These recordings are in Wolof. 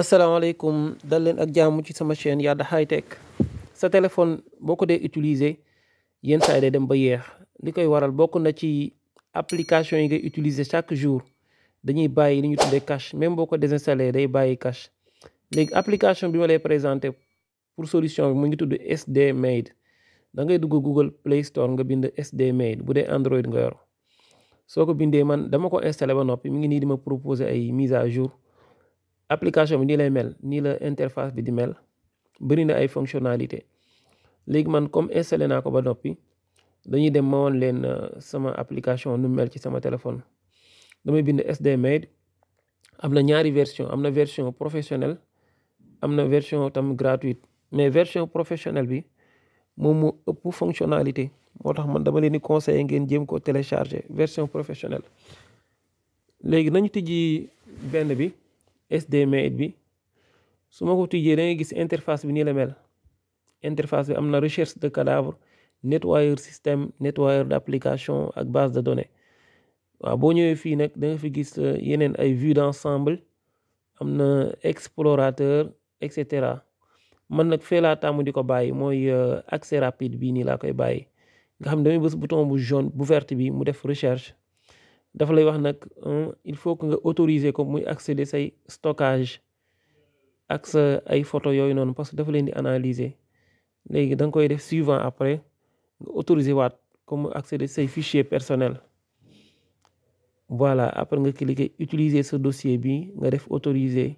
asalaamaaleykum dal leen ak jàmm ci sama chaîne Yada High Tech. Sa téléphone boo ko dee utiliser yenn saa yi day dem ba yeex li koy waral bokk na ci application yi ngay utiliser chaque jour dañuy bàyyi li ñu tuddee cache même boo ko désinstallé day bàyyi cache. léegi application bi ma lay présenté pour solution bi mu ngi tudd SD Made da ngay dugg Google Play Store nga bind SD Made bu dee Android nga yor soo ko bindee man dama ko installé ba noppi mi ngi nii di ma proposer ay mise à jour. application bi nii lay mel nii la interface bi di mel bëri na ay fonctionnalité léegi man comme installé naa ko ba noppi dañuy dem ma woon leen sama application nu mel ci sama téléphone damay bind SD Made am na ñaari version am na version professionnelle am na version tam gratuite mais version professionnelle bi moom moo ëpp fonctionnalité moo tax man dama leen di conseiller ngeen jéem ko télécharger version professionnelle léegi nañu tijji benn bi SD Made bi su ma ko tijjee da ngay gis interface bi nii la mel interface bi am na recherche de cadavre nettoyeur système nettoyeur d'application ak base de données waaw boo ñëwee fii nag da nga fi gis yeneen ay vue d'ensemble am na explorateur et cetera man nag fee laa tàmm di ko bàyyi mooy accès rapide bii nii laa koy bàyyi nga xam ne damay bës bouton bu jaune bu verte bi mu def recherche dafa lay wax nag il faut que nga autoriser ko muy accéder say stockage ak sa ay photo yooyu noonu parce que dafa leen di analyser léegi da nga koy def suivant après nga autoriser waat comme mu accéder say fichier personnel voilà après nga cliquer utiliser ce dossier bi nga def autoriser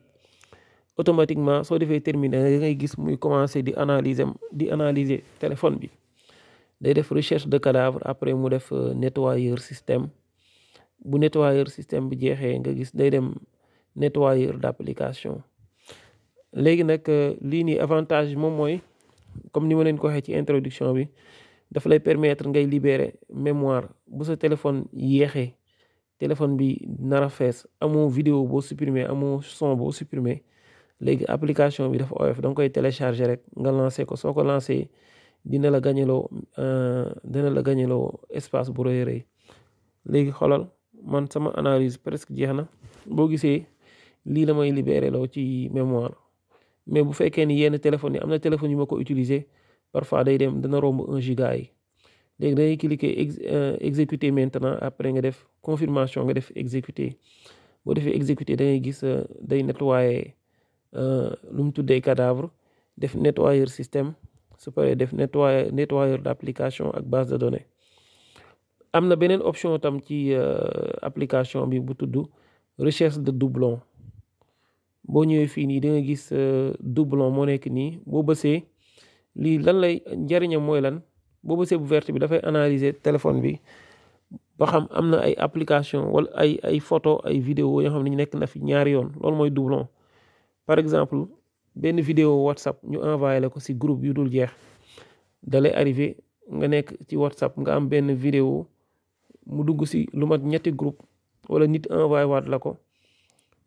automatiquement soo defee terminer da ngay gis muy commencer di analyser téléphone bi day def recherche de cadavre après mu def nettoyeur système bu nettoyeur système bi jeexee nga gis day dem nettoyeur d'application léegi nag lii nii avantage moom mooy comme ni ma leen ko waxee ci introduction bi dafa lay permettre ngay libérer mémoire bu sa téléphone yéexee téléphone bi nar a fees amoo vidéo boo supprimer amoo son boo supprimer léegi application bi dafa oyof da nga koy télécharger rek nga lancer ko soo ko lancer dina la gañeloo espace bu rëy rëy léegi xoolal man sama analyse presque jeex na boo gisee lii la may libéré loo ci mémoire mais bu fekkee ni yenn téléphones yi am na téléphone yu ma ko utiliser parfois day dem dana romb 1 giga yi léegi dangay cliquer exécuter maintenant après nga def confirmation nga def exécuter boo defee exécuter da ngay gis day nettoyer lu mu tuddee cadavre def nettoyeur système su paree def nettoyeur d'application ak base de données am na beneen option tam ci application bi bu tudd recherche de doublon boo ñëwee fii nii da nga gis doublon moo nekk nii boo bësee lii lan lay njariñam mooy lan boo bësee bu verte bi dafay analyser téléphone bi ba xam am na ay application wala ay photo ay vidéo yoo xam ne ñu nekk na fi ñaari yoon loolu mooy doublon par exemple benn vidéo WhatsApp ñu envoyé la ko ci groupe yu dul jeex dalay arrivé nga nekk ci WhatsApp nga am benn vidéo mu dugg ci lu mat ñetti groupe wala nit envoyé waat la ko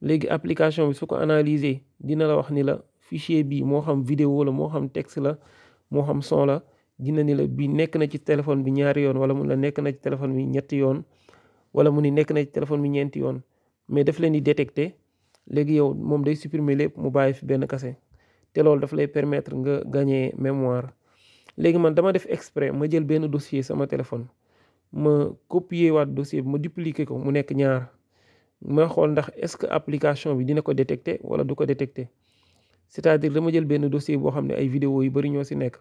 léegi application bi su ko analyser dina la wax ni la fichier bi moo xam vidéo la moo xam texte la moo xam son la dina ni la bi nekk na ci téléphone bi ñaari yoon wala mun la nekk na ci téléphone bi ñetti yoon wala mu ni nekk na ci téléphone bi ñeenti yoon mais daf leen di détecter léegi yow moom day supprimer lépp mu bàyyi fi benn kase te loolu daf lay permettre nga gagner mémoire léegi man dama def exprès ma jël benn dossier sama téléphone ma copier waat dossier bi ma dupliquer ko mu nekk ñaar ma xool ndax est-ce que application bi dina ko détecter wala du ko détecter c'est-à-dire dama jël benn dossier boo xam ne ay vidéo yu bari ñoo ci nekk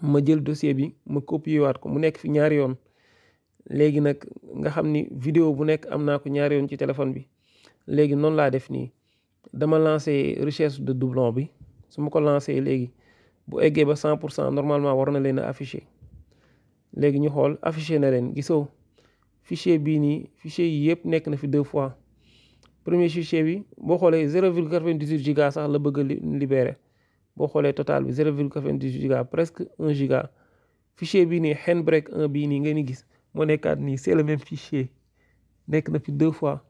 ma jël dossier bi ma copier waat ko mu nekk fi ñaari yoon léegi nag nga xam ni vidéo bu nekk am naa ko ñaari yoon ci téléphone bi léegi noonu laa def nii dama lancer recherche de doublon bi su ma ko lancer léegi bu eggee ba 100% normalement war na leen a afficher léegi ñu xool afficher na leen gisoo fichier bii nii fichier yi yëpp nekk na fi 2 fois premier fichier bi boo xoolee 0,98 giga sax la bëgg a libérer boo xoolee total bi 0,98 giga presque 1 giga fichier bii nii Handbrake 1 bii nii ngeen di gis moo nekkaat nii c'est le même fichier nekk na fi 2 fois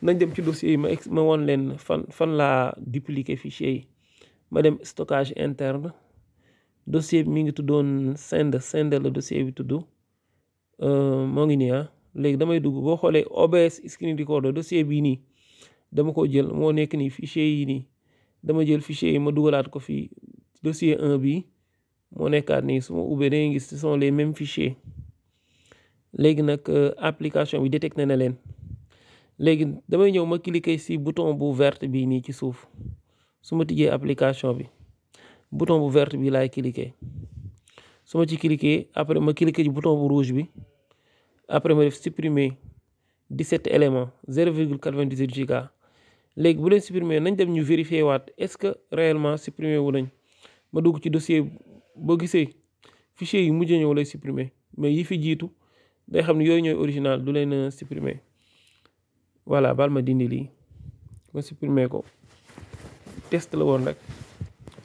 nañ dem ci dossier yi ma won leen fan laa dupliquer fichier yi ma dem stockage interne dossier bi mi ngi tuddoon send la dossier bi tudd moo ngi nii léegi damay dugg boo xoolee OBS screen recorder dossier bii nii dama ko jël moo nekk nii fichier yi nii dama jël fichier yi ma dugalaat ko fii dossier 1 bi moo nekkaat nii su ma ubbee da ngay gis ce sont les mêmes fichiers léegi nag application bi détecté na leen léegi damay ñëw ma cliquer ci bouton bu verte bi nii ci suuf su ma tijjee application bi bouton bu verte bi laay cliquer su ma ci cliquer après ma cliquer ci bouton bu rouge bi après ma def supprimer 17 éléments 0,98 giga léegi bu leen supprimer nañ dem ñu vérifier waat est-ce que réellement supprimer wu nañ ma dugg ci dossier boo gisee fichier yi mujj ñëw lay supprimer mais yi fi jiitu day xam ne yooyu ñooy original du leen supprimer voilà bal ma dindi lii ma supprimer ko test la woon rek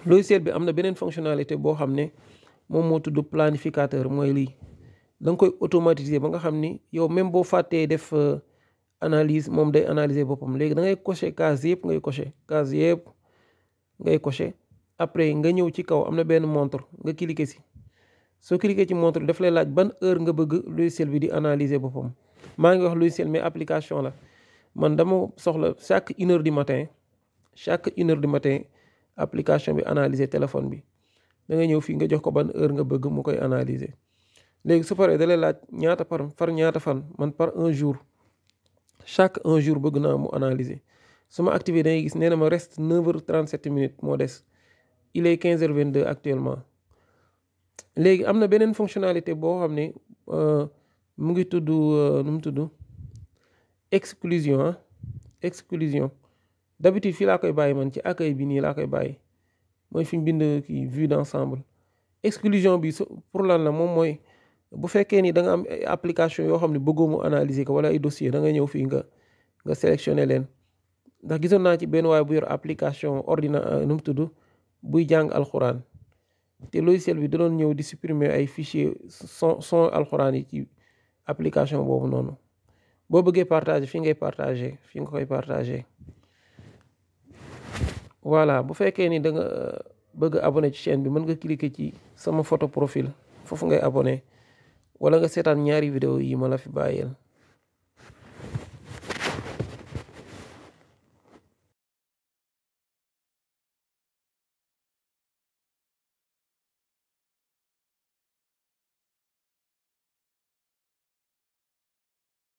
logiciel bi am na beneen fonctionnalité boo xam ne moom moo tudd planificateur mooy lii da nga koy automatiser ba nga xam ni yow même boo fàttee def analyse moom day analyser boppam léegi da ngay cocher case yëpp ngay cocher après nga ñëw ci kaw am na benn montre nga cliquer si soo cliquer ci montre daf lay laaj ban heure nga bëgg logiciel bi di analyser boppam maa ngi wax logiciel mais application la man dama soxla chaque 1h du matin application bi analyser téléphone bi da ngay ñëw fii nga jox ko ban heure nga bëgg mu koy analyser léegi su paree da lay laaj ñaata ñaata fan man par un jour chaque un jour bëgg naa mu analyser sama activité da ngay gis nee na ma reste 9h37 minutes moo des il est 15h22 actuellement léegi am na beneen fonctionnalité boo xam ne mu ngi tudd nu mu tudd exclusion d'habitude fii laa koy bàyyi man ci accueil bi nii laa koy bàyyi mooy fi ñu bind kii vue d'ensemble exclusion bi pour lan la moom mooy bu fekkee ni da nga am application yoo xam ne bëggoo mu analyser ko wala ay dossier da nga ñëw fii nga sélectionné leen ndax gisoon naa ci benn waaye bu yor application nu mu tudd buy jàng alxuraan te logiciel bi da doon ñëw di supprimer ay fichier son alxuraan yi ci application boobu noonu boo bëggee partager fii ngay partager fii nga koy partager voilà bu fekkee ni da nga bëgg abonné ci chaîne bi mën nga cliquer ci sama photo profil foofu ngay abonné wala nga seetaan ñaari vidéo yi ma la fi bàyyeel